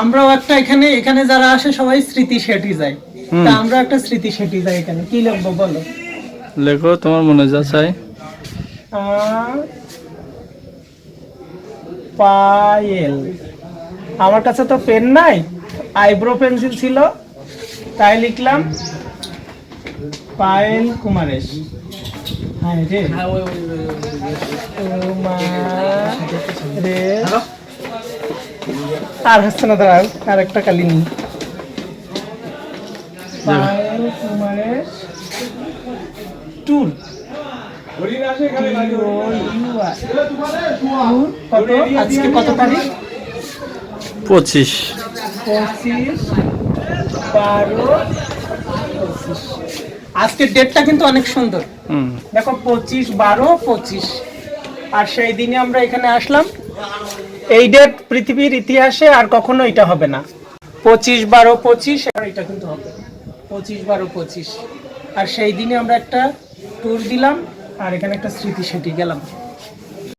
আমরাও একটা এখানে এখানে যারা আসে সবাই স্মৃতি সেটি যায়, তা আমরা একটা স্মৃতি সেটি যাই। এখানে কি লিখবো বলো? লেখো তোমার মনে যা চাই। পায়েল। আমার কাছে তো পেন নাই, আইব্রো পেন্সিল ছিল, তাই লিখলাম পায়েল কুমারেশ। হ্যাঁ রে, কুমারেশ। আর হচ্ছে না, দাঁড়াও আর একটা কালি নি। পায়েল কুমারেশ টুর। আজকে কত তারিখ? 25। 25/12/25। আজকের ডেটটা কিন্তু অনেক সুন্দর। দেখো 25/12/25, আর সেই দিনে আমরা এখানে আসলাম। এই ডেট পৃথিবীর ইতিহাসে আর কখনো এটা হবে না। 25/12/25, আর এটা কিন্তু হবে 25/12/25। আর সেই দিনে আমরা একটা ট্যুর দিলাম, আর এখানে একটা স্মৃতি সেটি গেলাম।